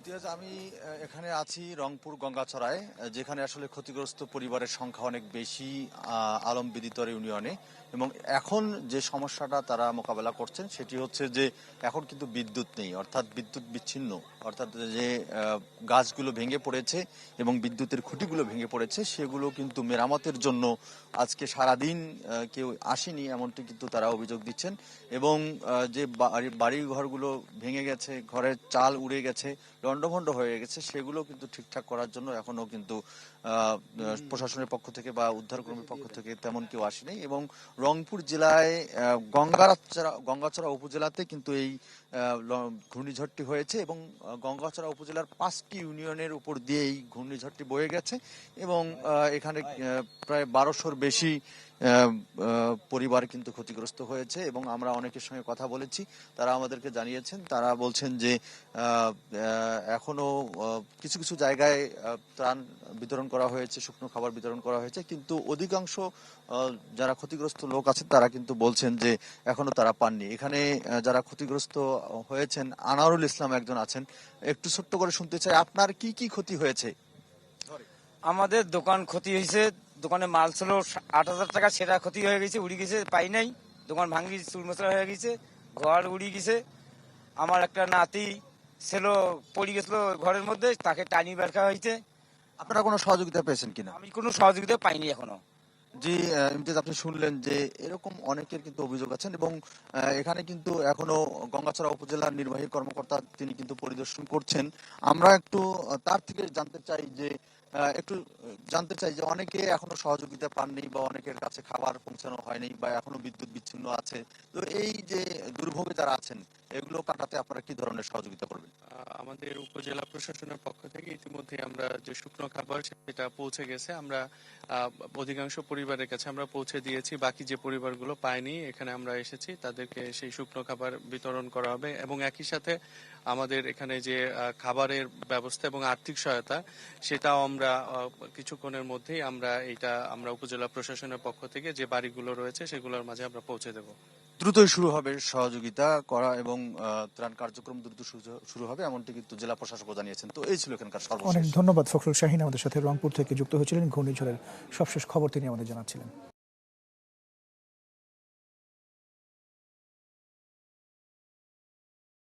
ইমতিয়াজ, আমি এখানে আছি রংপুর গঙ্গাচড়ায়, যেখানে আসলে ক্ষতিগ্রস্ত পরিবারের সংখ্যা অনেক বেশি আলম বিদিতর ইউনিয়নে। এবং এখন যে সমস্যাটা তারা মোকাবেলা করছেন সেটি হচ্ছে যে এখন কিন্তু বিদ্যুৎ নেই, অর্থাৎ বিদ্যুৎ বিচ্ছিন্ন। অর্থাৎ যে গাছগুলো ভেঙে পড়েছে এবং বিদ্যুতের খুঁটিগুলো ভেঙে পড়েছে সেগুলো কিন্তু মেরামতের জন্য আজকে সারাদিন কেউ আসেনি, এমনটি কিন্তু তারা অভিযোগ দিচ্ছেন। এবং যে বাড়ি ঘরগুলো ভেঙে গেছে, ঘরের চাল উড়ে গেছে, লন্ডভন্ড হয়ে গেছে, সেগুলো কিন্তু ঠিকঠাক করার জন্য এখনো কিন্তু প্রশাসনের পক্ষ থেকে বা উদ্ধারকর্মীর পক্ষ থেকে তেমন কেউ আসেনি। এবং রংপুর জেলায় গঙ্গাচড়া উপজেলাতে কিন্তু এই ঘূর্ণিঝড়টি হয়েছে এবং গঙ্গাচড়া উপজেলার 5টি ইউনিয়নের উপর দিয়ে এই ঘূর্ণিঝড়টি বয়ে গেছে। এবং এখানে প্রায় 1200-র বেশি পরিবার কিন্তু ক্ষতিগ্রস্ত হয়েছে। এবং আমরা অনেকের সঙ্গে কথা বলেছি, তারা আমাদেরকে জানিয়েছেন, তারা বলছেন যে এখনো কিছু কিছু জায়গায় ত্রাণ বিতরণ করা হয়েছে, শুকনো খাবার বিতরণ করা হয়েছে, কিন্তু অধিকাংশ যারা ক্ষতিগ্রস্ত লোক আছেন তারা কিন্তু বলছেন যে এখনো তারা পাননি। এখানে যারা ক্ষতিগ্রস্ত হয়েছেন, আনারুল ইসলাম একজন আছেন, একটু ছোট্ট করে শুনতে চাই আপনার কি কি ক্ষতি হয়েছে। আমাদের দোকান ক্ষতি হয়েছে, দোকানে মাল ছিল 8,000 টাকা, সেটা ক্ষতি হয়ে গেছে, উড়ে গেছে, পাই নাই। দোকান ভাঙ্গি চুরমচড়া হয়ে গেছে, ঘর উড়ে গেছে। আমার একটা নাতি ছিল, পড়ে গেছিল ঘরের মধ্যে, তাকে টানি বের করা হয়েছে। আপনারা কোনো সহযোগিতা পেয়েছেন কিনা? আমি কোনো সহযোগিতা পাইনি এখনো। জি, ইমতিয়াজ, আপনি শুনলেন যে এরকম অনেকের কিন্তু অভিযোগ আছেন। এবং এখানে কিন্তু এখনো গঙ্গাচড়া উপজেলার নির্বাহী কর্মকর্তা তিনি কিন্তু পরিদর্শন করছেন। আমরা একটু তার থেকে জানতে চাই যে অনেকে এখনো সহযোগিতা পাননি বা অনেকের কাছে খাবার পৌঁছানো হয়নি বা এখনো বিদ্যুৎ বিচ্ছিন্ন আছে। তো এই যে দুর্ভোগে যারা আছেন, এগুলো কাটাতে আপনারা কি ধরনের সহযোগিতা করবেন? আমাদের উপজেলা প্রশাসনের পক্ষ থেকে ইতিমধ্যে আমরা যে শুকনো খাবার সেটা পৌঁছে গেছে। আমরা অধিকাংশ পরিবারের কাছে আমরা পৌঁছে দিয়েছি। বাকি যে পরিবারগুলো পায়নি, এখানে আমরা এসেছি, তাদেরকে সেই শুকনো খাবার বিতরণ করা হবে। এবং একই সাথে আমাদের এখানে যে খাবারের ব্যবস্থা এবং আর্থিক সহায়তা, সেটাও আমরা কিছুক্ষণের মধ্যেই আমরা উপজেলা প্রশাসনের পক্ষ থেকে যে বাড়িগুলো রয়েছে সেগুলোর মাঝে আমরা পৌঁছে দেব। দ্রুতই শুরু হবে সহযোগিতা করা এবং ত্রাণ কার্যক্রম দ্রুত শুরু হবে, এমনটি কিন্তু জেলা প্রশাসকও জানিয়েছেন। তো এই ছিল এখানকার অনেক সর্বশেষ। ধন্যবাদ ফখরুল শাহীন, আমাদের সাথে রংপুর থেকে যুক্ত হয়েছিলেন। ঘূর্ণিঝড়ের সবশেষ খবর তিনি আমাদের জানাচ্ছিলেন।